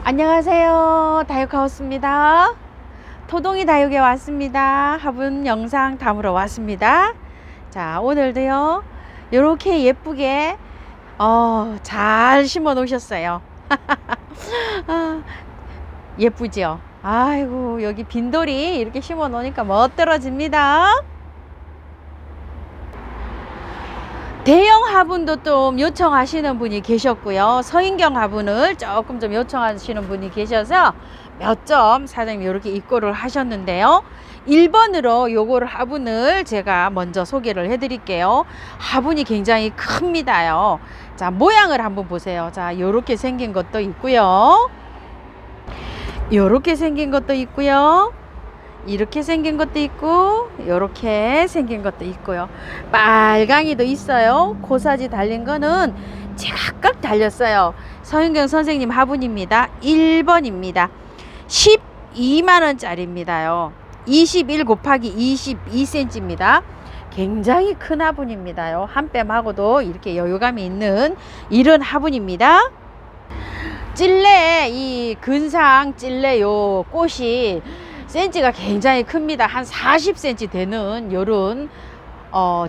안녕하세요, 다육하우스입니다. 토동이 다육에 왔습니다. 화분 영상 담으러 왔습니다. 자, 오늘도요 이렇게 예쁘게 잘 심어 놓으셨어요. 예쁘죠? 아이고, 여기 빈돌이 이렇게 심어 놓으니까 멋들어집니다. 대형 화분도 좀 요청하시는 분이 계셨고요. 서인경 화분을 조금 좀 요청하시는 분이 계셔서 몇 점 사장님 이렇게 입고를 하셨는데요. 1번으로 요거를 화분을 제가 먼저 소개를 해 드릴게요. 화분이 굉장히 큽니다요. 자, 모양을 한번 보세요. 자, 요렇게 생긴 것도 있고요. 요렇게 생긴 것도 있고요. 이렇게 생긴 것도 있고 이렇게 생긴 것도 있고요. 빨강이도 있어요. 고사지 달린 거는 제각각 달렸어요. 서윤경 선생님 화분입니다. 1번입니다. 12만원짜리입니다요. 21 곱하기 22cm입니다. 굉장히 큰 화분입니다요. 한 뺨하고도 이렇게 여유감이 있는 이런 화분입니다. 찔레, 이 근상 찔레 요 꽃이 센치가 굉장히 큽니다. 한 40cm 되는 요런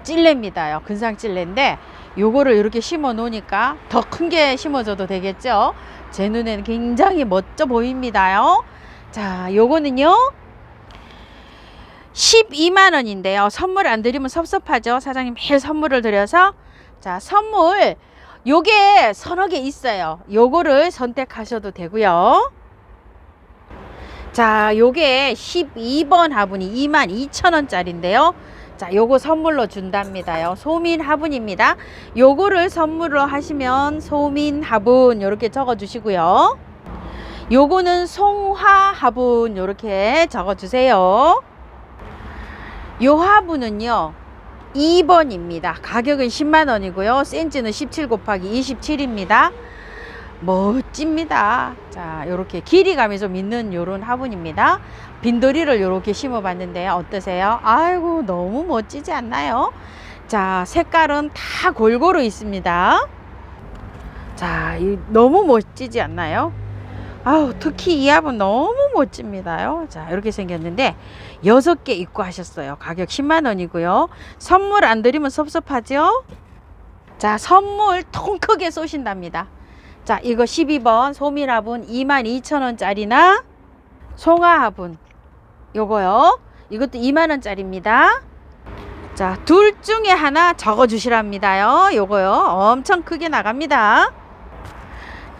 찔레입니다요. 근상 찔레인데 요거를 이렇게 심어 놓으니까 더 큰 게 심어져도 되겠죠. 제 눈에는 굉장히 멋져 보입니다요. 자, 요거는요 12만원인데요 선물 안 드리면 섭섭하죠. 사장님 매일 선물을 드려서, 자, 선물 요게 서너 개 있어요. 요거를 선택하셔도 되고요. 자, 요게 12번 화분이 22,000원짜리인데요. 자, 요거 선물로 준답니다요. 소민 화분입니다. 요거를 선물로 하시면 소민 화분 요렇게 적어 주시고요. 요거는 송화 화분 요렇게 적어 주세요. 요 화분은요 2번입니다. 가격은 10만원이고요. 센치는 17 곱하기 27입니다. 멋집니다. 자, 요렇게 길이감이 좀 있는 요런 화분입니다. 빈도리를 요렇게 심어 봤는데 어떠세요? 아이고, 너무 멋지지 않나요? 자, 색깔은 다 골고루 있습니다. 자, 너무 멋지지 않나요? 아우, 특히 이 화분 너무 멋집니다요. 자, 이렇게 생겼는데 6개 입고 하셨어요. 가격 10만원이고요. 선물 안 드리면 섭섭하죠? 자, 선물 통 크게 쏘신답니다. 자, 이거 12번 소민 화분 22,000원짜리나 송화 화분 요거요. 이것도 2만원짜리입니다. 자, 둘 중에 하나 적어 주시랍니다요. 요거요. 엄청 크게 나갑니다.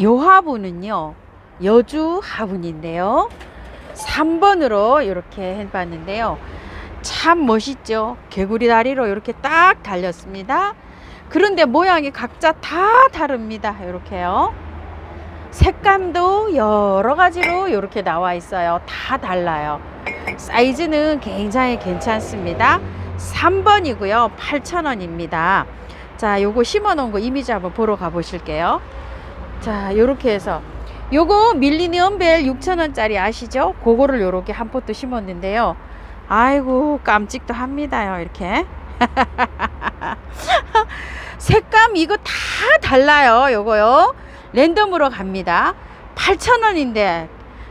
요 화분은요 여주 화분인데요 3번으로 이렇게 해봤는데요. 참 멋있죠. 개구리 다리로 이렇게 딱 달렸습니다. 그런데 모양이 각자 다 다릅니다. 이렇게요. 색감도 여러 가지로 이렇게 나와 있어요. 다 달라요. 사이즈는 굉장히 괜찮습니다. 3번이고요 8,000원입니다 자, 요거 심어 놓은 거 이미지 한번 보러 가 보실게요. 자, 요렇게 해서 요거 밀리니엄 벨 6,000원짜리 아시죠? 그거를 요렇게 한 포트 심었는데요. 아이고, 깜찍도 합니다요. 이렇게 색감 이거 다 달라요. 요거요 랜덤으로 갑니다. 8,000원인데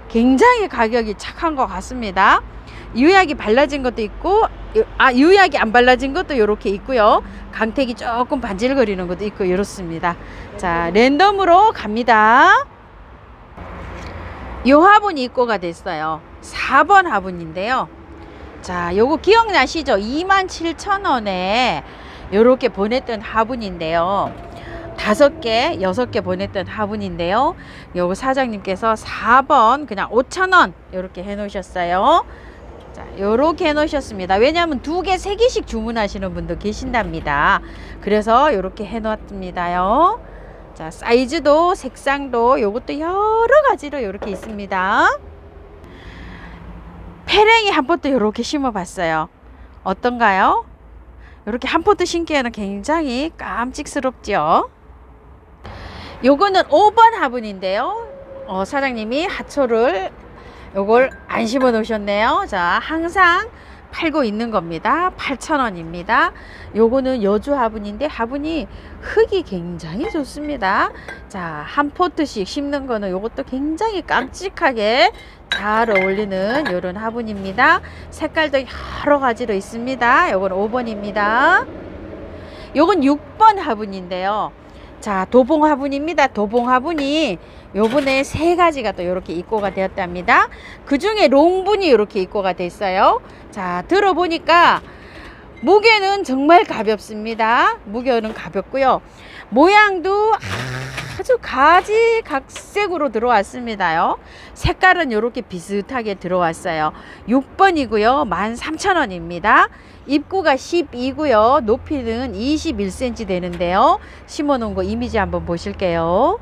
굉장히 가격이 착한 것 같습니다. 유약이 발라진 것도 있고, 유약이 안 발라진 것도 요렇게 있고요. 강택이 조금 반질거리는 것도 있고 이렇습니다. 자, 랜덤으로 갑니다. 요 화분이 입고가 됐어요. 4번 화분인데요. 자, 요거 기억나시죠? 27,000원에 요렇게 보냈던 화분인데요. 5개, 6개 보냈던 화분인데요. 요거 사장님께서 4번 그냥 5,000원 요렇게 해 놓으셨어요. 자, 요렇게 해 놓으셨습니다. 왜냐하면 2개, 3개씩 주문하시는 분도 계신답니다. 그래서 요렇게 해 놨습니다요. 자, 사이즈도 색상도 요것도 여러 가지로 요렇게 있습니다. 페랭이 한 포트 요렇게 심어 봤어요. 어떤가요? 요렇게 한 포트 심기에는 굉장히 깜찍스럽죠. 요거는 5번 화분인데요. 사장님이 하초를 요걸 안 심어 놓으셨네요. 자, 항상 팔고 있는 겁니다. 8,000원입니다. 요거는 여주 화분인데 화분이 흙이 굉장히 좋습니다. 자, 한 포트씩 심는 거는 요것도 굉장히 깜찍하게 잘 어울리는 요런 화분입니다. 색깔도 여러 가지로 있습니다. 요건 5번입니다. 요건 6번 화분인데요. 자, 도봉 화분입니다. 도봉 화분이 요번에 3가지가 또 이렇게 입고가 되었답니다. 그 중에 롱분이 이렇게 입고가 됐어요. 자, 들어보니까 무게는 정말 가볍습니다. 무게는 가볍고요. 모양도 아주 가지각색으로 들어왔습니다요. 색깔은 이렇게 비슷하게 들어왔어요. 6번이고요. 13,000원입니다. 입구가 12고요. 높이는 21cm 되는데요. 심어놓은 거 이미지 한번 보실게요.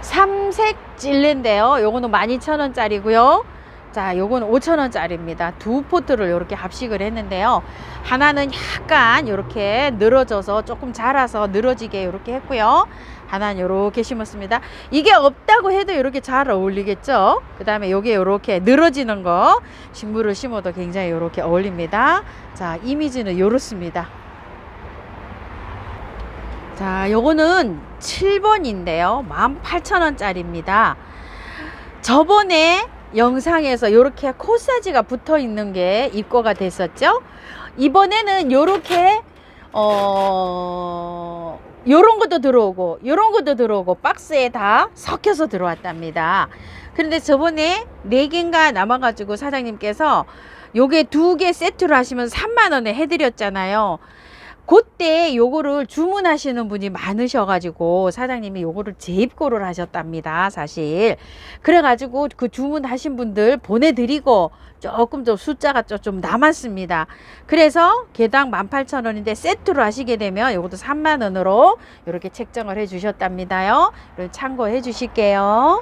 삼색 찔레인데요. 요거는 12,000원짜리고요. 자, 요거는 5,000원짜리입니다. 두 포트를 이렇게 합식을 했는데요. 하나는 약간 이렇게 늘어져서 조금 자라서 늘어지게 이렇게 했고요. 하나는 이렇게 심었습니다. 이게 없다고 해도 이렇게 잘 어울리겠죠. 그 다음에 요게 이렇게 늘어지는 거 식물을 심어도 굉장히 이렇게 어울립니다. 자, 이미지는 이렇습니다. 자, 요거는 7번인데요. 18,000원짜리입니다. 저번에 영상에서 이렇게 코사지가 붙어 있는 게 입고가 됐었죠. 이번에는 요렇게 요런 것도 들어오고 요런 것도 들어오고 박스에 다 섞여서 들어왔답니다. 그런데 저번에 4개인가 남아가지고 사장님께서 요게 2개 세트로 하시면 3만원에 해드렸잖아요. 그때 요거를 주문하시는 분이 많으셔가지고 사장님이 요거를 재입고를 하셨답니다. 사실 그래가지고 그 주문하신 분들 보내드리고 조금 더 숫자가 좀 남았습니다. 그래서 개당 18,000원인데 세트로 하시게 되면 요것도 3만원으로 이렇게 책정을 해 주셨답니다요. 참고해 주실게요.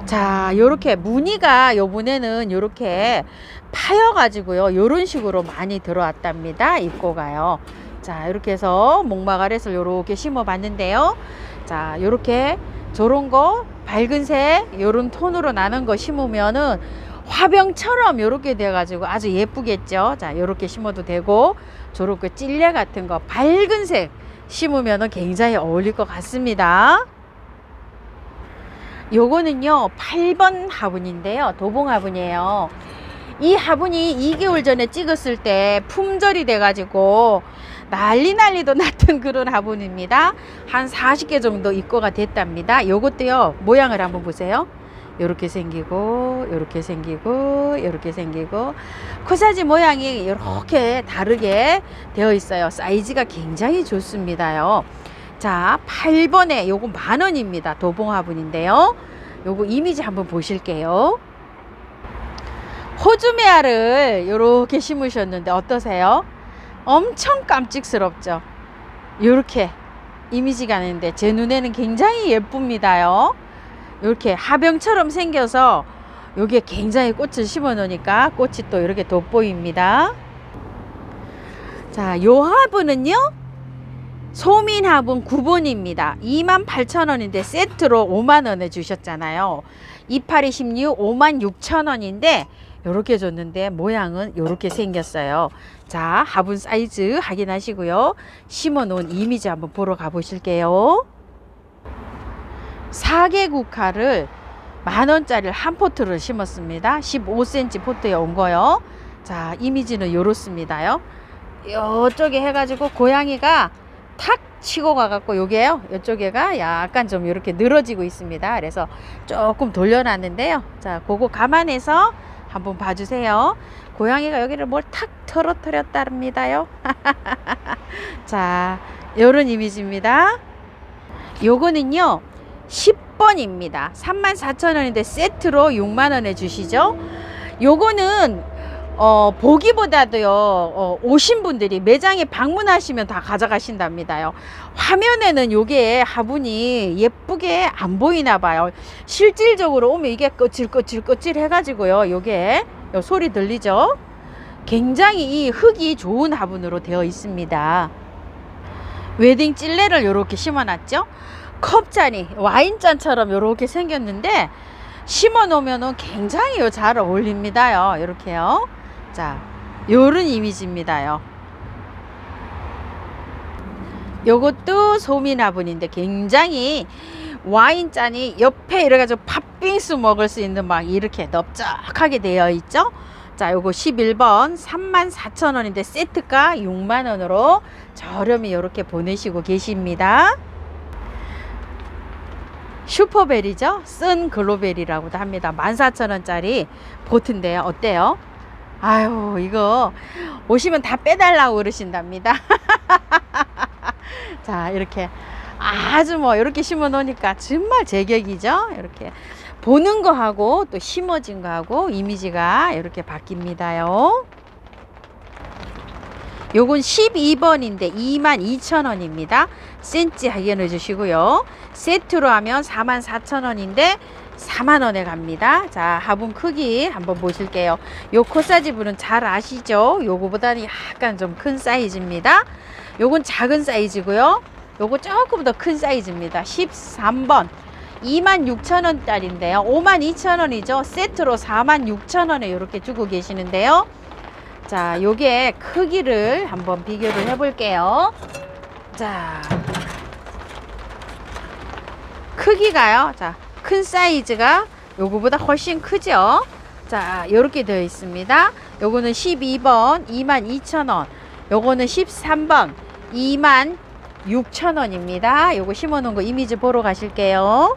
자, 요렇게 무늬가 요번에는 요렇게 파여 가지고요 요런 식으로 많이 들어왔답니다. 입고가요. 자, 이렇게 해서 목마가렛을 요렇게 심어 봤는데요. 자, 요렇게 저런 거 밝은색 요런 톤으로 나는 거 심으면은 화병처럼 요렇게 돼 가지고 아주 예쁘겠죠. 자, 요렇게 심어도 되고 저렇게 찔레 같은 거 밝은색 심으면은 굉장히 어울릴 것 같습니다. 요거는요 8번 화분인데요. 도봉 화분이에요. 이 화분이 2개월 전에 찍었을 때 품절이 돼 가지고 난리도 났던 그런 화분입니다. 한 40개 정도 입고가 됐답니다. 요것도요 모양을 한번 보세요. 요렇게 생기고 요렇게 생기고 요렇게 생기고 코사지 모양이 이렇게 다르게 되어 있어요. 사이즈가 굉장히 좋습니다요. 자, 8번에 요거 10,000원입니다. 도봉 화분인데요. 요거 이미지 한번 보실게요. 호주메아를 이렇게 심으셨는데 어떠세요? 엄청 깜찍스럽죠. 이렇게 이미지가 나는데 제 눈에는 굉장히 예쁩니다요. 이렇게 하병처럼 생겨서 여기에 굉장히 꽃을 심어 놓으니까 꽃이 또 이렇게 돋보입니다. 자, 요 화분은요 소민 화분 9번입니다. 28,000원인데 세트로 5만원에 주셨잖아요. 28, 26, 56,000원인데 요렇게 줬는데 모양은 요렇게 생겼어요. 자, 화분 사이즈 확인하시고요. 심어 놓은 이미지 한번 보러 가보실게요. 4개 국화를 10,000원짜리를 한 포트를 심었습니다. 15cm 포트에 온 거요. 자, 이미지는 요렇습니다요. 요쪽에 해가지고 고양이가 탁 치고 가갖고 요게요. 요쪽에가 약간 좀 이렇게 늘어지고 있습니다. 그래서 조금 돌려놨는데요. 자, 그거 감안해서 한번 봐주세요. 고양이가 여기를 뭘 탁 털어뜨렸답니다요. 자, 요런 이미지입니다. 요거는요 10번입니다. 34,000원인데 세트로 6만원에 주시죠. 요거는 보기보다도요 오신 분들이 매장에 방문하시면 다 가져가신답니다요. 화면에는 요게 화분이 예쁘게 안 보이나 봐요. 실질적으로 오면 이게 거칠거칠 해가지고요 요게 요 소리 들리죠? 굉장히 이 흙이 좋은 화분으로 되어 있습니다. 웨딩 찔레를 요렇게 심어놨죠. 컵잔이 와인잔처럼 요렇게 생겼는데 심어 놓으면 굉장히 잘 어울립니다요. 이렇게요. 자, 요런 이미지입니다요. 요것도 소미나분인데 굉장히 와인잔이 옆에 이래가지고 팥빙수 먹을 수 있는 막 이렇게 넓적하게 되어 있죠. 자, 요거 11번 34,000원인데 세트가 6만원으로 저렴히 이렇게 보내시고 계십니다. 슈퍼벨이죠. 쓴 글로벨이라고도 합니다. 14,000원짜리 보트인데요. 어때요? 아유, 이거 오시면 다 빼달라고 그러신답니다. 자, 이렇게 아주 뭐 이렇게 심어 놓으니까 정말 제격이죠. 이렇게 보는 거하고 또 심어진 거하고 이미지가 이렇게 바뀝니다요. 요건 12번인데 22,000원입니다. 센치 확인해 주시고요. 세트로 하면 44,000원인데 4만원에 갑니다. 자, 화분 크기 한번 보실게요. 요 코사지분은 잘 아시죠? 요거보다는 약간 좀 큰 사이즈입니다. 요건 작은 사이즈고요. 요거 조금 더 큰 사이즈입니다. 13번 26,000원짜리인데요. 52,000원이죠. 세트로 46,000원에 이렇게 주고 계시는데요. 자, 요게 크기를 한번 비교를 해 볼게요. 자, 크기가요. 자, 큰 사이즈가 요거보다 훨씬 크죠. 자, 요렇게 되어 있습니다. 요거는 12번 22,000원, 요거는 13번 26,000원입니다. 요거 심어 놓은 거 이미지 보러 가실게요.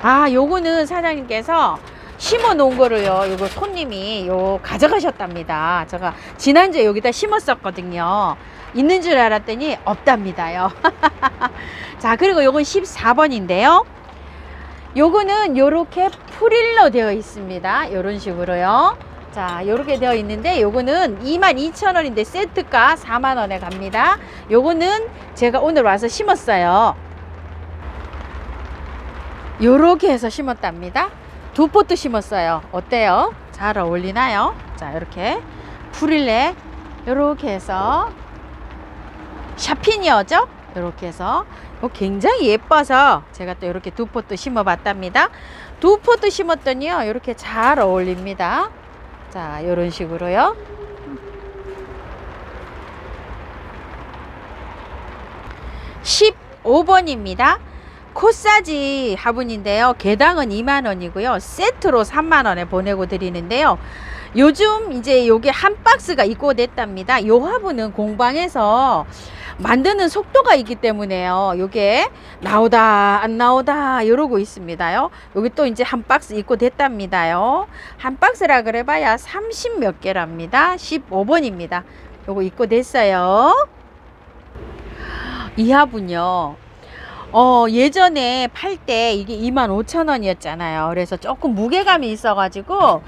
아, 요거는 사장님께서 심어 놓은 거를요, 요거 손님이 요 가져가셨답니다. 제가 지난주에 여기다 심었었거든요. 있는 줄 알았더니 없답니다요. 자, 그리고 요건 14번인데요. 요거는 요렇게 프릴로 되어 있습니다. 요런 식으로요. 자, 요렇게 되어 있는데 요거는 22,000원인데 세트가 4만원에 갑니다. 요거는 제가 오늘 와서 심었어요. 요렇게 해서 심었답니다. 두 포트 심었어요. 어때요? 잘 어울리나요? 자, 이렇게 프릴레 요렇게 해서 샤피니어죠? 이렇게 해서 굉장히 예뻐서 제가 또 이렇게 두 포트 심어 봤답니다. 두 포트 심었더니요, 이렇게 잘 어울립니다. 자, 이런 식으로요. (15번입니다) 코사지 화분인데요. 개당은 2만원이고요. 세트로 3만원에 보내고 드리는데요. 요즘 이제 요게 한 박스가 입고됐답니다. 요 화분은 공방에서 만드는 속도가 있기 때문에요. 요게 나오다 안 나오다 이러고 있습니다요. 여기 또 이제 한 박스 입고됐답니다요. 한 박스라 그래봐야 30 몇 개랍니다. 15번입니다. 요거 입고됐어요. 이 화분요. 예전에 팔 때 이게 25,000원이었잖아요. 그래서 조금 무게감이 있어가지고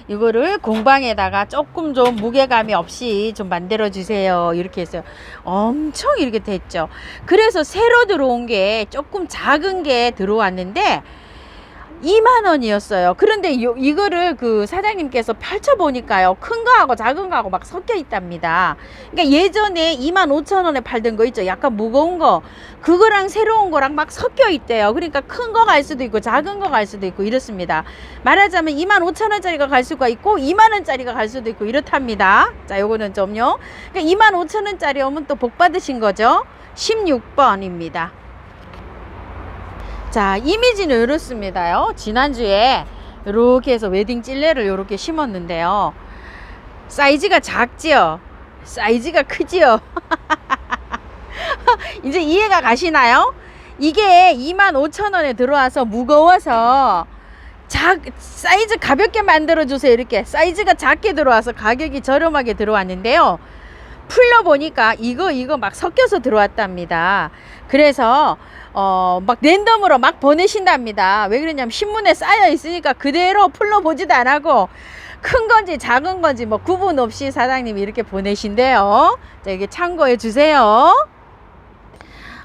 이거를 공방에다가 조금 좀 무게감이 없이 좀 만들어 주세요. 이렇게 했어요. 엄청 이렇게 됐죠. 그래서 새로 들어온 게 조금 작은 게 들어왔는데 2만원이었어요. 그런데 이거를 그 사장님께서 펼쳐보니까요, 큰 거하고 작은 거하고 막 섞여 있답니다. 그러니까 예전에 25,000원에 팔던 거 있죠, 약간 무거운 거, 그거랑 새로운 거랑 막 섞여 있대요. 그러니까 큰 거 갈 수도 있고 작은 거 갈 수도 있고 이렇습니다. 말하자면 25,000원짜리가 갈 수가 있고 2만원짜리가 갈 수도 있고 이렇답니다. 자, 요거는 좀요. 그러니까 25,000원짜리 오면 또 복 받으신 거죠. 16번입니다. 자, 이미지는 이렇습니다요. 지난주에 이렇게 해서 웨딩 찔레를 이렇게 심었는데요. 사이즈가 작지요? 사이즈가 크지요? 이제 이해가 가시나요? 이게 25,000원에 들어와서 무거워서 사이즈 가볍게 만들어 주세요. 이렇게 사이즈가 작게 들어와서 가격이 저렴하게 들어왔는데요. 풀러 보니까 이거 막 섞여서 들어왔답니다. 그래서 막 랜덤으로 막 보내신답니다. 왜 그러냐면 신문에 쌓여 있으니까 그대로 풀러 보지도 안 하고 큰 건지 작은 건지 뭐 구분 없이 사장님이 이렇게 보내신대요. 자, 이게 참고해 주세요.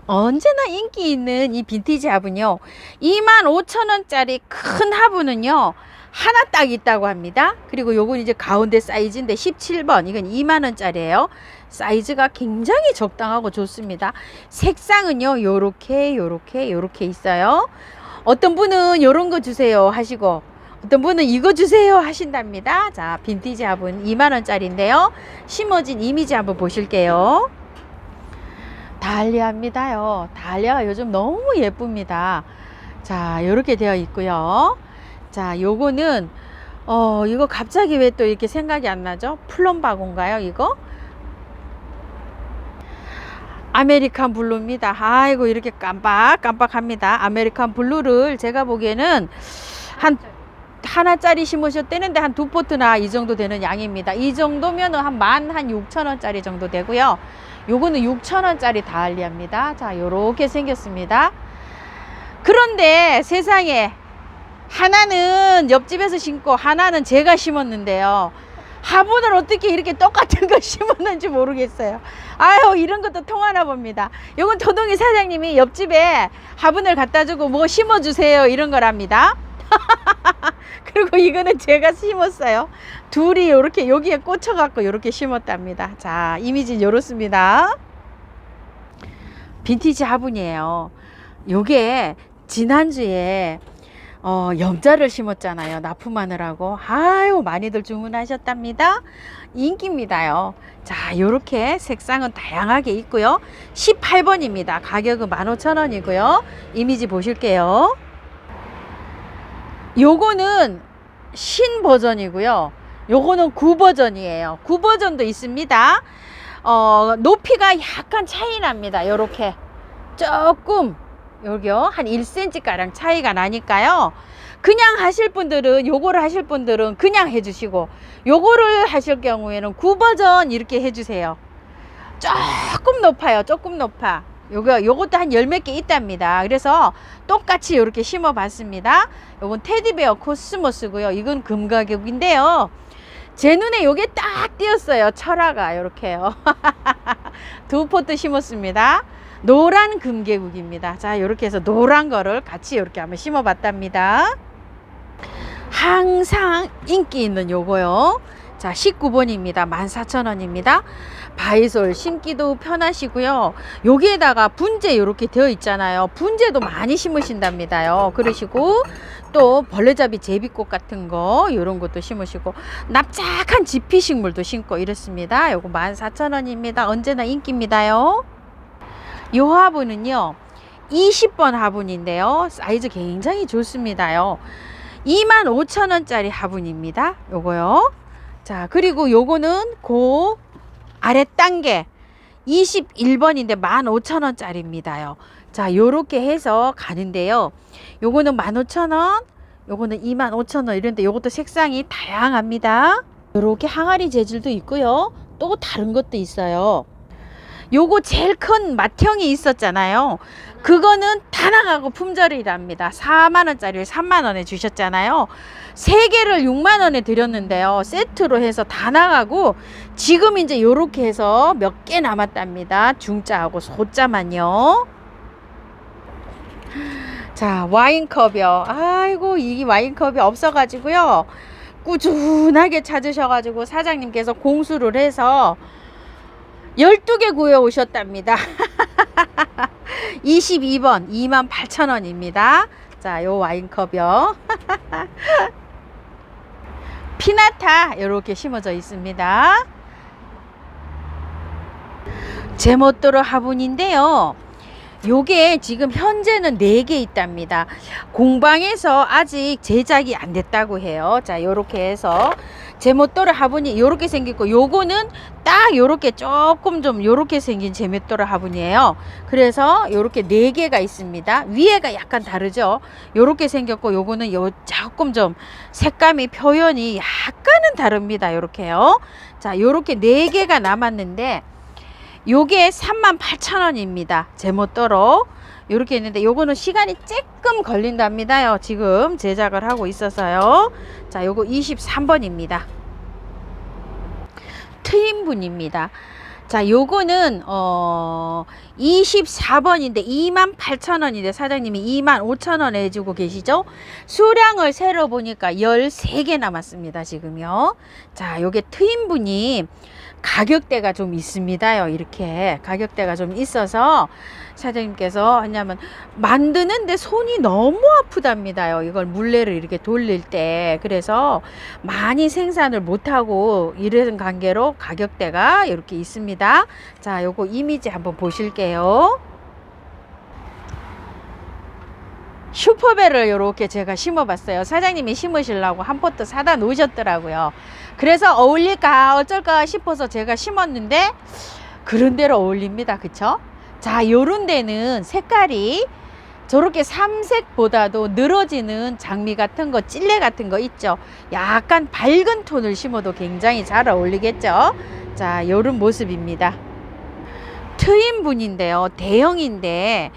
언제나 인기 있는 이 빈티지 화분요, 25,000원짜리 큰 화분은요 하나 딱 있다고 합니다. 그리고 요건 이제 가운데 사이즈인데 17번, 이건 2만원짜리예요. 사이즈가 굉장히 적당하고 좋습니다. 색상은요 요렇게 있어요. 어떤 분은 요런 거 주세요 하시고, 어떤 분은 이거 주세요 하신답니다. 자, 빈티지 화분 2만원짜리인데요. 심어진 이미지 한번 보실게요. 달리아입니다요. 달리아가 요즘 너무 예쁩니다. 자, 이렇게 되어 있고요. 자, 요거는 이거 갑자기 왜 또 이렇게 생각이 안 나죠? 플럼바고인가요, 이거? 아메리칸 블루입니다. 아이고, 이렇게 깜빡깜빡합니다. 아메리칸 블루를 제가 보기에는 하나짜리 심으셨다는데 한 2포트나 이 정도 되는 양입니다. 이 정도면 한 16,000원짜리 정도 되고요. 요거는 6,000원짜리 다알리아입니다. 자, 요렇게 생겼습니다. 그런데 세상에 하나는 옆집에서 심고 하나는 제가 심었는데요. 화분을 어떻게 이렇게 똑같은 걸 심었는지 모르겠어요. 아유, 이런 것도 통하나 봅니다. 요건 도동이 사장님이 옆집에 화분을 갖다 주고 뭐 심어주세요 이런 거랍니다. 그리고 이거는 제가 심었어요. 둘이 이렇게 여기에 꽂혀 갖고 이렇게 심었답니다. 자, 이미지는 이렇습니다. 빈티지 화분이에요. 요게 지난주에 염자를 심었잖아요. 납품하느라고. 아유, 많이들 주문하셨답니다. 인기입니다요. 자, 요렇게 색상은 다양하게 있고요. 18번입니다. 가격은 15,000원이고요. 이미지 보실게요. 요거는 신 버전이고요. 요거는 9버전이에요. 9버전도 있습니다. 높이가 약간 차이 납니다. 요렇게 조금 여기요 한 1cm 가량 차이가 나니까요. 그냥 하실 분들은 요거를 하실 분들은 그냥 해주시고, 요거를 하실 경우에는 9버전 이렇게 해주세요. 조금 높아요. 조금 높아. 요것도 한 열 몇 개 있답니다. 그래서 똑같이 이렇게 심어 봤습니다. 요건 테디베어 코스모스고요. 이건 금가격인데요. 제 눈에 요게 딱 띄었어요. 철화가 요렇게요. 2포트 심었습니다. 노란 금계국입니다. 자, 요렇게 해서 노란 거를 같이 이렇게 한번 심어 봤답니다. 항상 인기 있는 요거요. 자, 19번입니다. 14,000원입니다. 바이솔 심기도 편하시고요. 여기에다가 분재 이렇게 되어 있잖아요. 분재도 많이 심으신답니다요. 그러시고 또 벌레잡이 제비꽃 같은 거 이런 것도 심으시고 납작한 지피식물도 심고 이렇습니다. 요거 14,000원입니다. 언제나 인기입니다요. 요 화분은요 20번 화분인데요. 사이즈 굉장히 좋습니다요. 25,000원짜리 화분입니다. 요거요. 자, 그리고 요거는 그 아래 단계 21번인데 15,000원짜리입니다요. 자, 요렇게 해서 가는데요. 요거는 15,000원, 요거는 25,000원 이런데 요것도 색상이 다양합니다. 요렇게 항아리 재질도 있고요. 또 다른 것도 있어요. 요거 제일 큰 맏형이 있었잖아요. 그거는 다 나가고 품절이랍니다. 4만원짜리를 3만원에 주셨잖아요. 3개를 6만원에 드렸는데요. 세트로 해서 다 나가고 지금 이제 요렇게 해서 몇 개 남았답니다. 중자하고 소자만요. 자, 와인컵이요. 아이고, 이 와인컵이 없어가지고요. 꾸준하게 찾으셔가지고 사장님께서 공수를 해서 12개 구해 오셨답니다. 22번 28,000원입니다. 자, 요 와인컵이요. 피나타 이렇게 심어져 있습니다. 제멋대로 화분인데요. 요게 지금 현재는 4개 있답니다. 공방에서 아직 제작이 안 됐다고 해요. 자, 요렇게 해서 제멋대로 화분이 요렇게 생겼고, 요거는 딱 요렇게 조금 좀 요렇게 생긴 제멋대로 화분이에요. 그래서 요렇게 4개가 있습니다. 위에가 약간 다르죠. 요렇게 생겼고, 요거는 요 조금 좀 색감이 표현이 약간은 다릅니다. 요렇게요. 자, 요렇게 4개가 남았는데 요게 38,000원입니다. 제멋대로 이렇게 있는데 요거는 시간이 조금 걸린답니다요. 지금 제작을 하고 있어서요. 자, 요거 23번입니다. 트윈분입니다. 자, 요거는 24번인데 28,000원인데 사장님이 25,000원에 해주고 계시죠. 수량을 세러 보니까 13개 남았습니다. 지금요. 자, 요게 트윈분이 가격대가 좀 있습니다요. 이렇게 가격대가 좀 있어서 사장님께서 하냐면 만드는데 손이 너무 아프답니다요. 이걸 물레를 이렇게 돌릴 때. 그래서 많이 생산을 못하고 이런 관계로 가격대가 이렇게 있습니다. 자, 요거 이미지 한번 보실게요. 슈퍼벨을 이렇게 제가 심어봤어요. 사장님이 심으시려고 한 포트 사다 놓으셨더라고요. 그래서 어울릴까 어쩔까 싶어서 제가 심었는데 그런 대로 어울립니다. 그쵸? 자, 요런 데는 색깔이 저렇게 삼색보다도 늘어지는 장미 같은 거, 찔레 같은 거 있죠. 약간 밝은 톤을 심어도 굉장히 잘 어울리겠죠. 자, 요런 모습입니다. 트임분인데요. 대형인데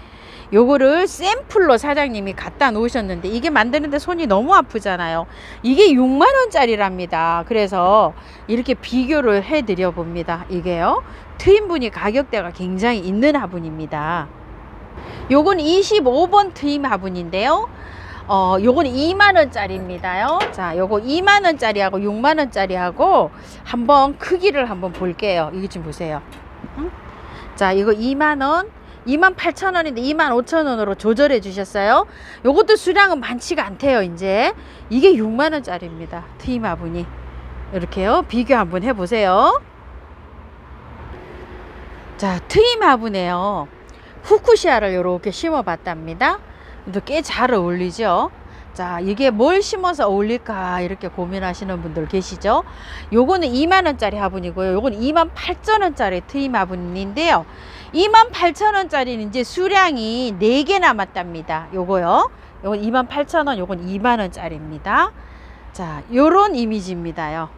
요거를 샘플로 사장님이 갖다 놓으셨는데 이게 만드는데 손이 너무 아프잖아요. 이게 6만원짜리랍니다. 그래서 이렇게 비교를 해 드려 봅니다. 이게요, 트임분이 가격대가 굉장히 있는 화분입니다. 요건 25번 트임 화분인데요, 요건 2만원짜리입니다요. 자, 요거 2만원짜리하고 6만원짜리하고 한번 크기를 한번 볼게요. 이거 좀 보세요. 자, 이거 2만원, 28,000원인데 25,000원으로 조절해 주셨어요. 요것도 수량은 많지가 않대요. 이제 이게 6만원짜리입니다. 트임 화분이. 이렇게요, 비교 한번 해보세요. 자, 트임 화분에요, 후쿠시아를 이렇게 심어 봤답니다. 꽤 잘 어울리죠. 자, 이게 뭘 심어서 어울릴까 이렇게 고민하시는 분들 계시죠. 요거는 2만원짜리 화분이고요, 요거는 28,000원짜리 트임 화분인데요, 28,000원짜리는 이제 수량이 4개 남았답니다. 요거요, 요건 28,000원, 요건 2만원짜리입니다. 자, 요런 이미지입니다요.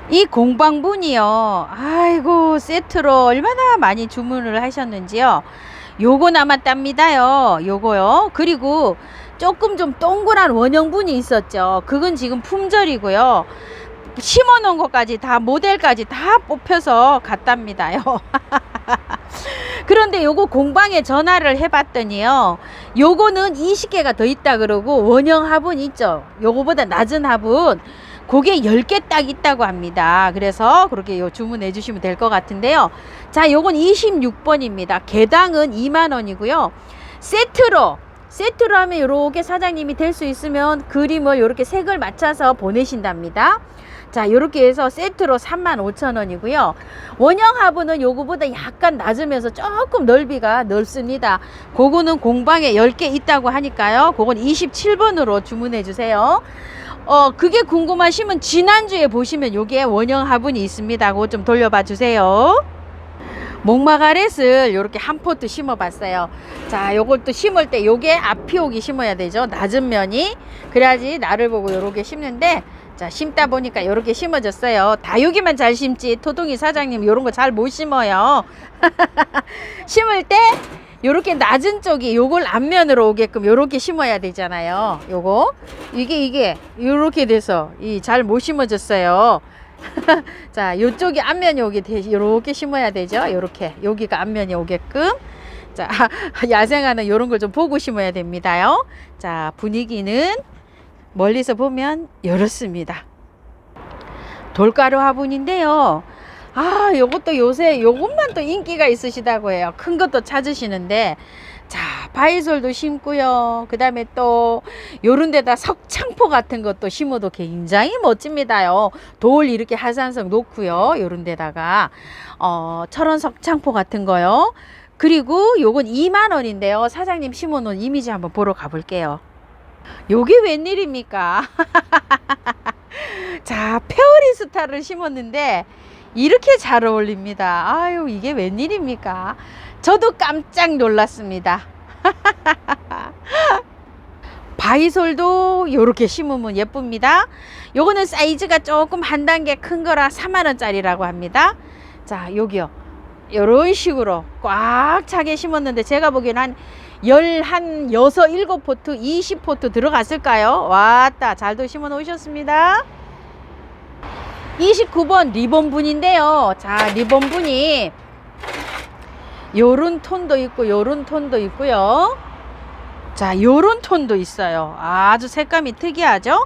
이 공방분이요, 아이고 세트로 얼마나 많이 주문을 하셨는지요. 요거 남았답니다요. 요거요. 그리고 조금 좀 동그란 원형분이 있었죠. 그건 지금 품절이고요. 심어 놓은 것까지 다, 모델까지 다 뽑혀서 갔답니다요. 그런데 요거 공방에 전화를 해봤더니요, 요거는 20개가 더 있다 그러고 원형 화분 있죠, 요거보다 낮은 화분, 그게 10개 딱 있다고 합니다. 그래서 그렇게 요 주문해 주시면 될 것 같은데요. 자, 요건 26번입니다. 개당은 2만원이고요. 세트로 하면 요렇게 사장님이 될 수 있으면 그림을 요렇게 색을 맞춰서 보내신답니다. 자, 요렇게 해서 세트로 35,000원이고요. 원형 화분은 요거보다 약간 낮으면서 조금 넓이가 넓습니다. 그거는 공방에 10개 있다고 하니까요, 그건 27번으로 주문해 주세요. 그게 궁금하시면 지난주에 보시면 요게 원형 화분이 있습니다. 그거 좀 돌려봐 주세요. 목마가렛을 요렇게 한 포트 심어 봤어요. 자, 요걸 또 심을 때 요게 앞이 오기 심어야 되죠. 낮은 면이. 그래야지 나를 보고 요렇게 심는데, 자, 심다 보니까 요렇게 심어졌어요. 다육이만 잘 심지 토둥이 사장님 요런 거 잘 못 심어요. 심을 때 요렇게 낮은 쪽이 요걸 앞면으로 오게끔 요렇게 심어야 되잖아요. 요거 이게 요렇게 돼서 잘 못 심어졌어요. 자, 요쪽이 앞면이 오게 요렇게 심어야 되죠. 요렇게 여기가 앞면이 오게끔. 자, 야생화는 요런 걸 좀 보고 심어야 됩니다요. 자, 분위기는 멀리서 보면 이렇습니다. 돌가루 화분인데요, 아, 요것도 요새 요것만 또 인기가 있으시다고 해요. 큰 것도 찾으시는데, 자, 바이솔도 심고요. 그 다음에 또 요런 데다 석창포 같은 것도 심어도 굉장히 멋집니다요. 돌 이렇게 하산석 놓고요, 요런 데다가 철원 석창포 같은 거요. 그리고 요건 2만원인데요 사장님 심어 놓은 이미지 한번 보러 가볼게요. 요게 웬일입니까? 자, 페어리스타를 심었는데 이렇게 잘 어울립니다. 아유, 이게 웬일입니까? 저도 깜짝 놀랐습니다. 바이솔도 이렇게 심으면 예쁩니다. 요거는 사이즈가 조금 한 단계 큰 거라 4만원짜리라고 합니다. 자, 여기요, 요런 식으로 꽉 차게 심었는데 제가 보기엔 한 6, 7포트, 20포트 들어갔을까요? 왔다, 잘도 심어 놓으셨습니다. 29번 리본분인데요. 자, 리본분이 요런 톤도 있고 요런 톤도 있고요. 자, 요런 톤도 있어요. 아주 색감이 특이하죠.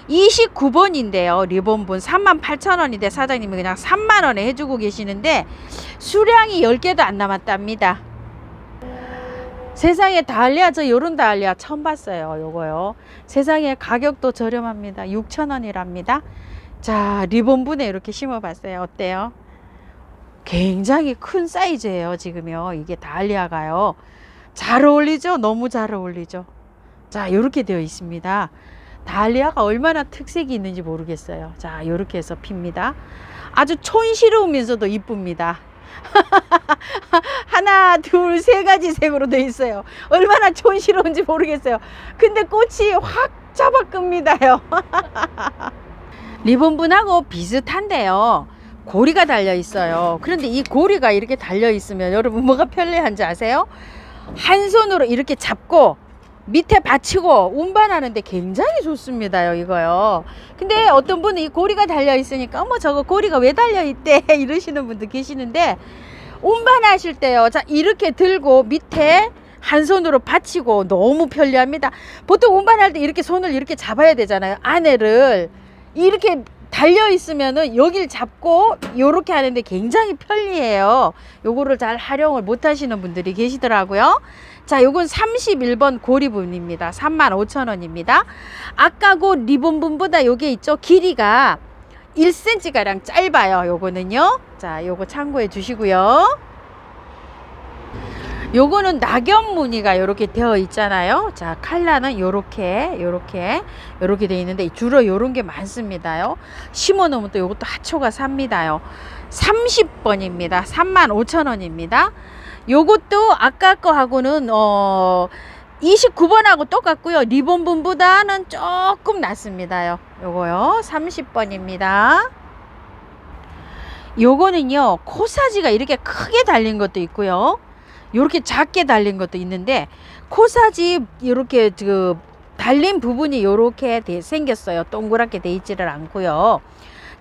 29번인데요. 리본분 38,000원인데 사장님이 그냥 3만원에 해주고 계시는데 수량이 10개도 안 남았답니다. 세상에 다알리아, 저 요런 다알리아 처음 봤어요. 요거요. 세상에 가격도 저렴합니다. 6,000원이랍니다. 자, 리본분에 이렇게 심어봤어요. 어때요? 굉장히 큰 사이즈예요. 지금요. 이게 다알리아가요. 잘 어울리죠? 너무 잘 어울리죠? 자, 요렇게 되어 있습니다. 다알리아가 얼마나 특색이 있는지 모르겠어요. 자, 요렇게 해서 핍니다. 아주 촌스러우면서도 이쁩니다. 하나, 둘, 세 가지 색으로 되어 있어요. 얼마나 촌스러운지 모르겠어요. 근데 꽃이 확 잡아 끕니다요. 리본분하고 비슷한데요. 고리가 달려 있어요. 그런데 이 고리가 이렇게 달려 있으면 여러분 뭐가 편리한지 아세요? 한 손으로 이렇게 잡고 밑에 받치고 운반하는데 굉장히 좋습니다요, 이거요. 근데 어떤 분은 이 고리가 달려 있으니까 어머 저거 고리가 왜 달려 있대 이러시는 분도 계시는데, 운반하실 때요, 자 이렇게 들고 밑에 한 손으로 받치고 너무 편리합니다. 보통 운반할 때 이렇게 손을 이렇게 잡아야 되잖아요. 아내를 이렇게 달려 있으면은 여길 잡고 요렇게 하는데 굉장히 편리해요. 요거를 잘 활용을 못 하시는 분들이 계시더라고요. 자, 요건 31번 고리분입니다. 35,000원입니다. 아까 그 리본분보다 요게 있죠, 길이가 1cm 가량 짧아요. 요거는요. 자, 요거 참고해 주시고요. 요거는 낙엽 무늬가 요렇게 되어 있잖아요. 자, 칼라는 요렇게 되어 있는데 주로 요런 게 많습니다요. 심어 놓으면 또 요것도 하초가 삽니다요. 30번입니다. 35,000원입니다. 요것도 아까 거하고는 29번하고 똑같고요. 리본분보다는 조금 낫습니다요. 요거요. 30번입니다. 요거는요, 코사지가 이렇게 크게 달린 것도 있고요. 이렇게 작게 달린 것도 있는데, 코사지 이렇게 그 달린 부분이 이렇게 생겼어요. 동그랗게 돼 있지를 않고요.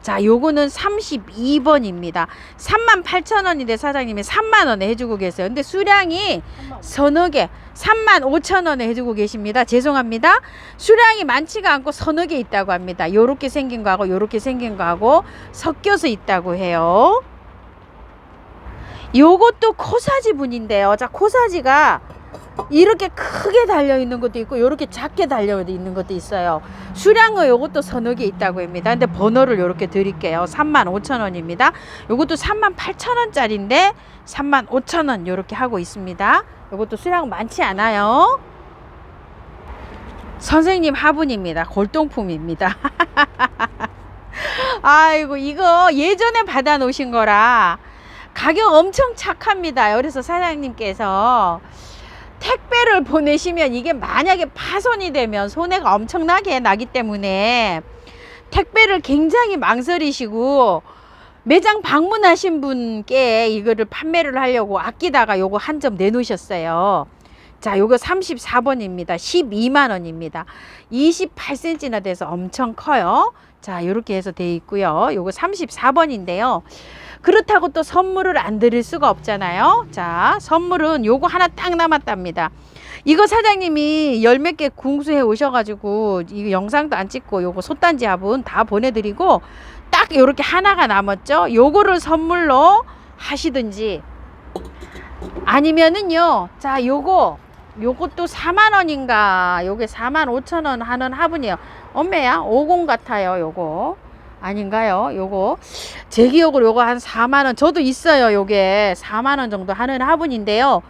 자, 요거는 32번입니다. 38,000원인데 사장님이 3만원에 해주고 계세요. 근데 수량이 서너 개, 35,000원에 해주고 계십니다. 죄송합니다. 수량이 많지가 않고 서너 개 있다고 합니다. 요렇게 생긴 거하고 요렇게 생긴 거하고 섞여서 있다고 해요. 요것도 코사지 분인데요. 자, 코사지가 이렇게 크게 달려 있는 것도 있고 이렇게 작게 달려 있는 것도 있어요. 수량은 요것도 서너 개 있다고 합니다. 근데 번호를 요렇게 드릴게요. 35,000원입니다. 요것도 38,000원짜리인데 35,000원 요렇게 하고 있습니다. 요것도 수량 많지 않아요. 선생님 화분입니다. 골동품입니다. 아이고, 이거 예전에 받아 놓으신 거라 가격 엄청 착합니다. 그래서 사장님께서 택배를 보내시면 이게 만약에 파손이 되면 손해가 엄청나게 나기 때문에 택배를 굉장히 망설이시고 매장 방문하신 분께 이거를 판매를 하려고 아끼다가 요거 한 점 내놓으셨어요. 자, 요거 34번입니다. 12만원입니다. 28cm나 돼서 엄청 커요. 자, 요렇게 해서 돼 있고요. 요거 34번인데요. 그렇다고 또 선물을 안 드릴 수가 없잖아요. 자, 선물은 요거 하나 딱 남았답니다. 이거 사장님이 열 몇 개 궁수해 오셔가지고 이 영상도 안 찍고 요거 솥단지 화분 다 보내드리고 딱 요렇게 하나가 남았죠. 요거를 선물로 하시든지 아니면은요, 자, 요것도 4만원인가, 요게 45,000원 하는 화분이에요. 엄매야 50 같아요. 요거 아닌가요? 요거 제 기억으로 요거 한 4만원 저도 있어요. 요게 4만원 정도 하는 화분인데요.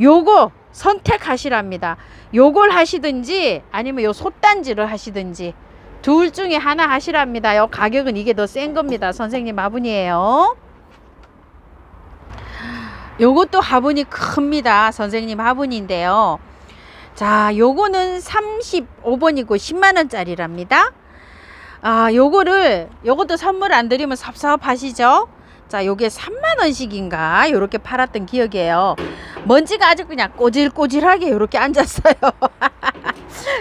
요거 선택하시랍니다. 요걸 하시든지 아니면 요 솥단지를 하시든지 둘 중에 하나 하시랍니다. 요 가격은 이게 더 센 겁니다. 선생님 화분이에요. 요것도 화분이 큽니다. 선생님 화분인데요. 자, 요거는 35번이고 10만원짜리랍니다. 아, 요것도 선물 안 드리면 섭섭하시죠? 자, 요게 3만원씩인가 요렇게 팔았던 기억이에요. 먼지가 아주 그냥 꼬질꼬질하게 요렇게 앉았어요.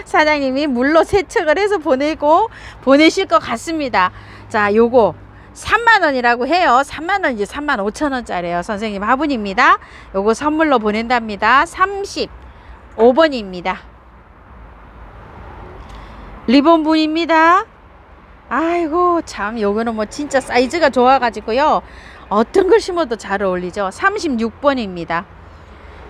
사장님이 물로 세척을 해서 보내실 것 같습니다. 자, 요거 3만원이라고 해요. 3만원이지 35,000원짜리예요. 선생님 화분입니다. 요거 선물로 보낸답니다. 35번입니다. 리본분입니다. 아이고 참 요거는 뭐 진짜 사이즈가 좋아 가지고요 어떤 걸 심어도 잘 어울리죠. 36번입니다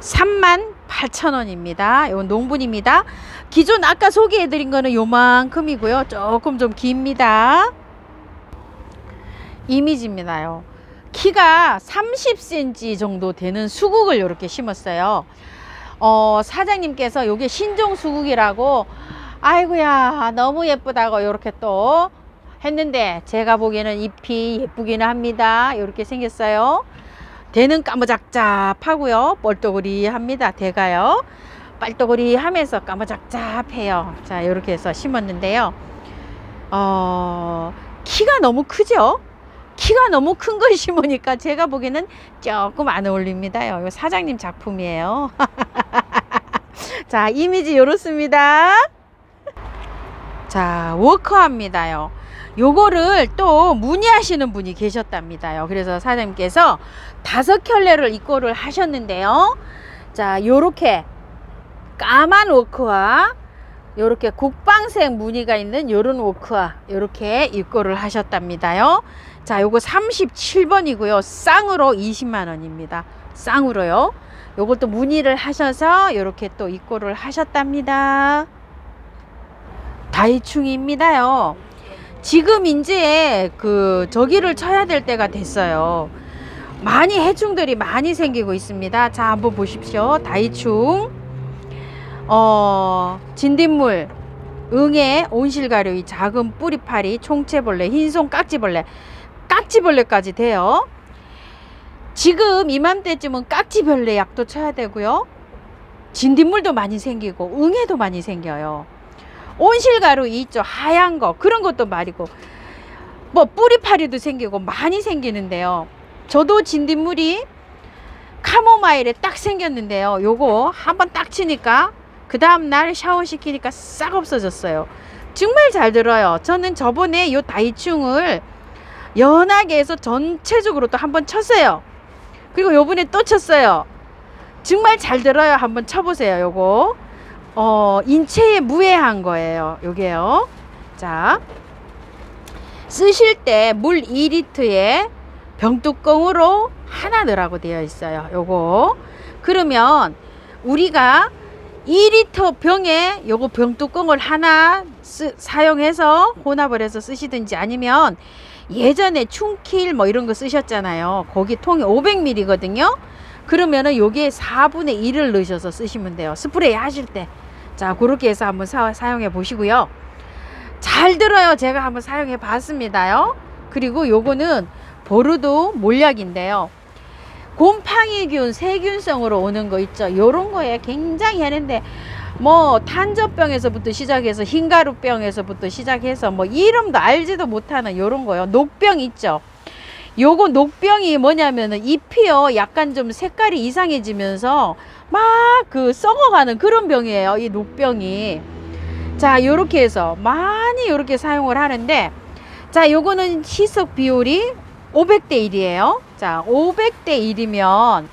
38,000원입니다 이건 농분입니다. 기존 아까 소개해 드린 거는 요만큼이고요 조금 좀 깁니다. 이미지입니다요. 키가 30cm 정도 되는 수국을 이렇게 심었어요. 사장님께서 요게 신종 수국이라고 아이고야 너무 예쁘다고 이렇게 또 했는데 제가 보기에는 잎이 예쁘기는 합니다. 이렇게 생겼어요. 대는 까무잡잡하고요 뻘떡거리합니다. 대가요 빨떡거리하면서 까무잡잡해요. 자 이렇게 해서 심었는데요. 키가 너무 크죠. 키가 너무 큰 걸 심으니까 제가 보기에는 조금 안 어울립니다요. 이거 사장님 작품이에요. 자 이미지 이렇습니다. 자 워커합니다요. 요거를 또 문의하시는 분이 계셨답니다요. 그래서 사장님께서 5켤레를 입고를 하셨는데요. 자 요렇게 까만 워크와 요렇게 국방색 무늬가 있는 요런 워크와 요렇게 입고를 하셨답니다요. 자 요거 37번이고요 쌍으로 20만원입니다 쌍으로요. 요것도 문의를 하셔서 요렇게 또 입고를 하셨답니다. 다이충입니다요. 지금 이제 저기를 쳐야 될 때가 됐어요. 많이 해충들이 많이 생기고 있습니다. 자 한번 보십시오. 다이충 진딧물 응애 온실가루 이 작은 뿌리파리 총채벌레 흰손 깍지벌레까지 돼요. 지금 이맘때쯤은 깍지벌레 약도 쳐야 되고요 진딧물도 많이 생기고 응애도 많이 생겨요. 온실가루 있죠 하얀 거 그런 것도 말이고 뭐 뿌리파리도 생기고 많이 생기는데요. 저도 진딧물이 카모마일에 딱 생겼는데요. 요거 한번 딱 치니까 그 다음날 샤워 시키니까 싹 없어졌어요. 정말 잘 들어요. 저는 저번에 요 다이충을 연하게 해서 전체적으로 또 한번 쳤어요. 그리고 요번에 또 쳤어요. 정말 잘 들어요. 한번 쳐보세요. 요거 인체에 무해한 거예요. 요게요. 자 쓰실 때 물 2리터에 병뚜껑으로 하나 넣으라고 되어 있어요. 요거 그러면 우리가 2리터 병에 요거 병뚜껑을 하나 사용해서 혼합을 해서 쓰시든지 아니면 예전에 충킬 뭐 이런 거 쓰셨잖아요. 거기 통이 500ml 거든요. 그러면은 요게 4분의 1을 넣으셔서 쓰시면 돼요. 스프레이 하실 때. 자 그렇게 해서 한번 사용해 보시고요. 잘 들어요. 제가 한번 사용해 봤습니다요. 그리고 요거는 보르도 몰약인데요. 곰팡이균 세균성으로 오는 거 있죠. 요런 거에 굉장히 하는데 뭐 탄저병에서부터 시작해서 흰가루병에서부터 시작해서 뭐 이름도 알지도 못하는 요런 거요. 녹병 있죠. 요거 녹병이 뭐냐면은 잎이요 약간 좀 색깔이 이상해지면서 막 썩어가는 그런 병이에요. 이 녹병이. 자 요렇게 해서 많이 요렇게 사용을 하는데 자 요거는 희석 비율이 500대 1이에요. 자 500대 1이면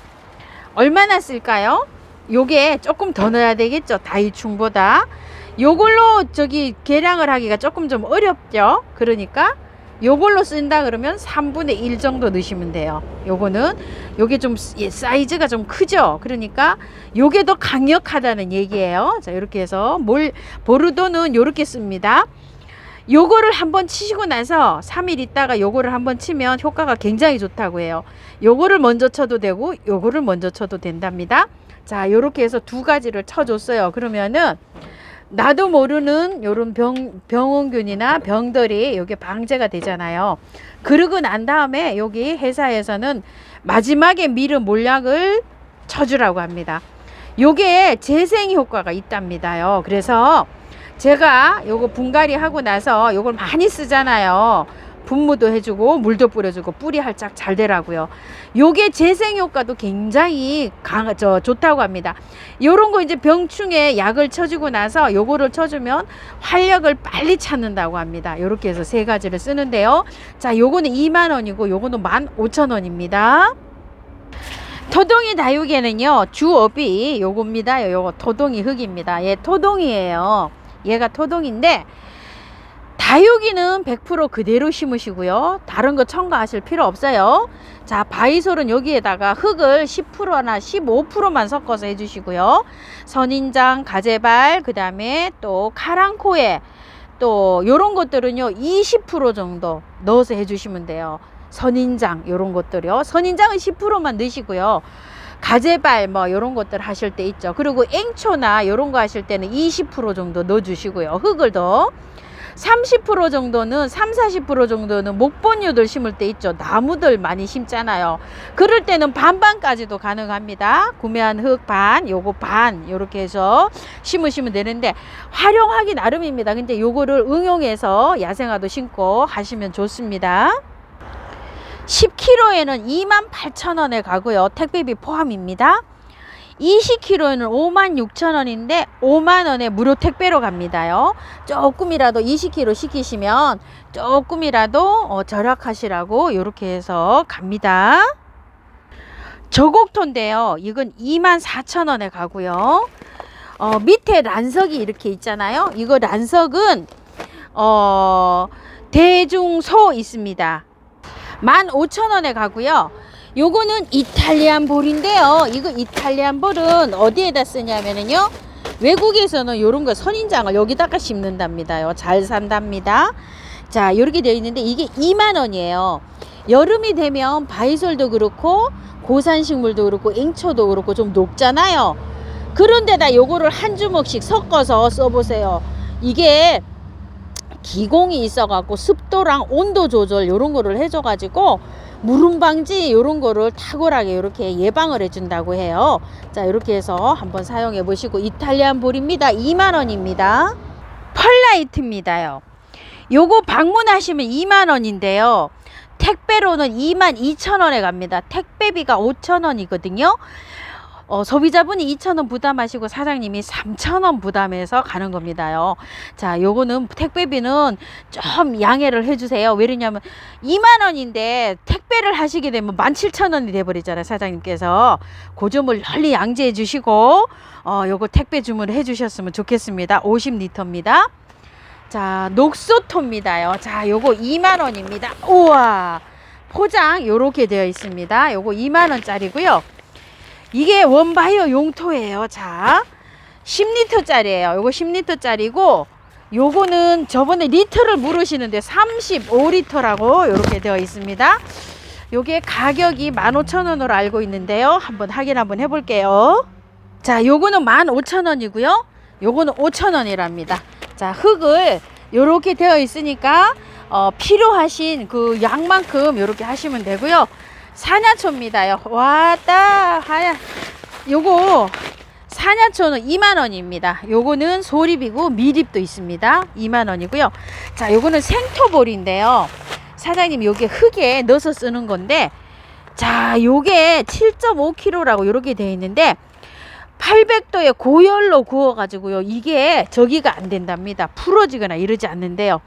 얼마나 쓸까요? 요게 조금 더 넣어야 되겠죠. 다이충보다. 요걸로 계량을 하기가 조금 좀 어렵죠. 그러니까 요걸로 쓴다 그러면 3분의 1 정도 넣으시면 돼요. 요거는 요게 좀 사이즈가 좀 크죠. 그러니까 요게 더 강력하다는 얘기예요. 자 이렇게 해서 보르도는 요렇게 씁니다. 요거를 한번 치시고 나서 3일 있다가 요거를 한번 치면 효과가 굉장히 좋다고 해요. 요거를 먼저 쳐도 되고 요거를 먼저 쳐도 된답니다. 자 요렇게 해서 두 가지를 쳐줬어요. 그러면은 나도 모르는 요런 병원균이나 병들이 여기 방제가 되잖아요. 그러고 난 다음에 여기 회사에서는 마지막에 미르 몰약을 쳐주라고 합니다. 요게 재생 효과가 있답니다요. 그래서 제가 요거 분갈이 하고 나서 요걸 많이 쓰잖아요. 분무도 해주고 물도 뿌려주고 뿌리 활짝 잘 되라고요. 요게 재생 효과도 굉장히 좋다고 합니다. 요런 거 이제 병충해 약을 쳐주고 나서 요거를 쳐주면 활력을 빨리 찾는다고 합니다. 요렇게 해서 세 가지를 쓰는데요. 자 요거는 2만원이고 요거는 15,000원입니다. 토동이 다육에는요 주업이 요겁니다. 요거 토동이 흙입니다. 얘 토동이에요. 얘가 토동인데 다육이는 100% 그대로 심으시고요. 다른 거 첨가하실 필요 없어요. 자, 바이솔은 여기에다가 흙을 10%나 15%만 섞어서 해주시고요. 선인장, 가재발, 그 다음에 또 카랑코에 또 요런 것들은요 20% 정도 넣어서 해주시면 돼요. 선인장 요런 것들이요. 선인장은 10%만 넣으시고요. 가재발 뭐 요런 것들 하실 때 있죠. 그리고 앵초나 요런 거 하실 때는 20% 정도 넣어 주시고요. 흙을 더 30% 정도는 40% 정도는 목본류들 심을 때 있죠. 나무들 많이 심잖아요. 그럴 때는 반반까지도 가능합니다. 구매한 흙 반, 요거 반 요렇게 해서 심으시면 되는데 활용하기 나름입니다. 근데 요거를 응용해서 야생화도 심고 하시면 좋습니다. 10kg에는 28,000원에 가고요. 택배비 포함입니다. 20kg는 56,000원인데 5만원에 무료 택배로 갑니다요. 조금이라도 20kg 시키시면 조금이라도 절약하시라고 이렇게 해서 갑니다. 저곡토인데요. 이건 24,000원에 가고요. 밑에 란석이 이렇게 있잖아요. 이거 란석은 대중소 있습니다. 15,000원에 가고요. 요거는 이탈리안 볼인데요. 이거 이탈리안 볼은 어디에다 쓰냐면요. 외국에서는 요런 거 선인장을 여기다가 심는답니다요. 잘 산답니다. 자, 요렇게 되어 있는데 이게 2만원이에요. 여름이 되면 바이솔도 그렇고 고산식물도 그렇고 앵초도 그렇고 좀 녹잖아요. 그런데다 요거를 한 주먹씩 섞어서 써보세요. 이게 기공이 있어 갖고 습도랑 온도 조절 요런 거를 해줘 가지고 무름 방지 요런 거를 탁월하게 이렇게 예방을 해준다고 해요. 자, 이렇게 해서 한번 사용해 보시고 이탈리안 볼입니다. 2만원입니다. 펄라이트입니다요. 요거 방문하시면 2만원인데요. 택배로는 22,000원에 갑니다. 택배비가 5,000원이거든요. 소비자분이 2,000원 부담하시고 사장님이 3,000원 부담해서 가는 겁니다요. 자, 요거는 택배비는 좀 양해를 해주세요. 왜냐면 2만원인데 택배를 하시게 되면 17,000원이 돼버리잖아요. 사장님께서 그 점을 널리 양지해 주시고 요거 택배 주문을 해 주셨으면 좋겠습니다. 50리터입니다. 자, 녹소토입니다요. 자, 요거 2만원입니다. 우와, 포장 요렇게 되어 있습니다. 요거 2만원짜리고요. 이게 원바이오 용토예요. 자, 10리터 짜리예요. 요거 10리터 짜리고 요거는 저번에 리터를 물으시는데 35리터라고 요렇게 되어 있습니다. 요게 가격이 15,000원으로 알고 있는데요. 한번 확인 한번 해볼게요. 자, 요거는 15,000원이고요. 요거는 5,000원이랍니다. 자, 흙을 요렇게 되어 있으니까 필요하신 그 양만큼 요렇게 하시면 되고요. 사냐초입니다요. 왔다 하야. 요거 사냐초는 2만원입니다. 요거는 소립이고 미립도 있습니다. 2만원이고요. 자, 요거는 생토볼인데요. 사장님 요게 흙에 넣어서 쓰는 건데, 자, 요게 7.5kg라고 요렇게 되어 있는데 800도에 고열로 구워 가지고요. 이게 저기가 안 된답니다. 풀어지거나 이러지 않는데요.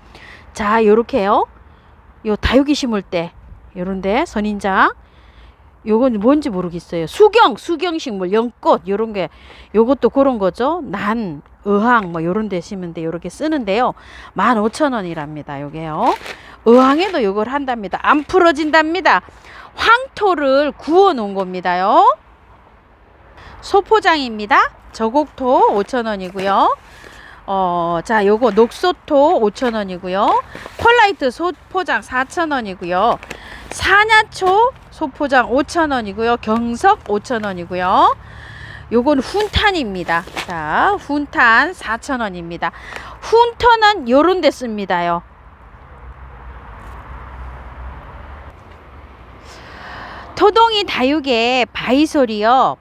자, 요렇게요. 요 다육이 심을 때 요런데 선인장 요건 뭔지 모르겠어요. 수경식물 연꽃 요런게 요것도 그런 거죠. 난 의항 뭐 요런 데 심는데 요렇게 쓰는데요. 15,000원이랍니다. 요게요. 의항에도 요걸 한답니다. 안 풀어진답니다. 황토를 구워 놓은 겁니다요. 소포장입니다. 저곡토 5,000원이고요. 자, 요거 녹소토 5,000원이고요. 펄라이트 소포장 4,000원이고요. 사냐초 소포장 5,000원이고요. 경석 5,000원이고요. 요건 훈탄입니다. 자, 훈탄 4,000원입니다. 훈탄은 요런 데 씁니다요. 토동이 다육의 바이솔이요.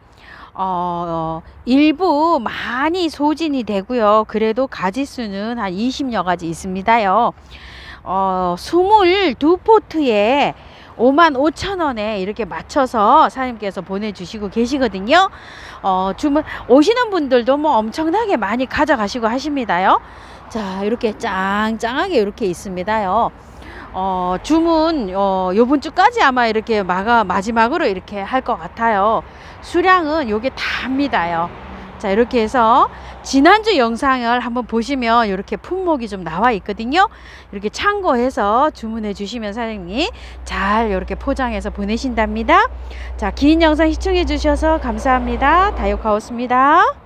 일부 많이 소진이 되고요. 그래도 가지수는 한 20여 가지 있습니다요. 22포트에 55,000원에 이렇게 맞춰서 사장님께서 보내주시고 계시거든요. 주문 오시는 분들도 뭐 엄청나게 많이 가져가시고 하십니다요. 자, 이렇게 짱짱하게 이렇게 있습니다요. 주문 요번 주까지 아마 이렇게 마지막으로 이렇게 할 것 같아요. 수량은 요게 다입니다요. 자, 이렇게 해서 지난주 영상을 한번 보시면 이렇게 품목이 좀 나와 있거든요. 이렇게 참고해서 주문해 주시면 사장님이 잘 이렇게 포장해서 보내신답니다. 자, 긴 영상 시청해 주셔서 감사합니다. 다육하우스입니다.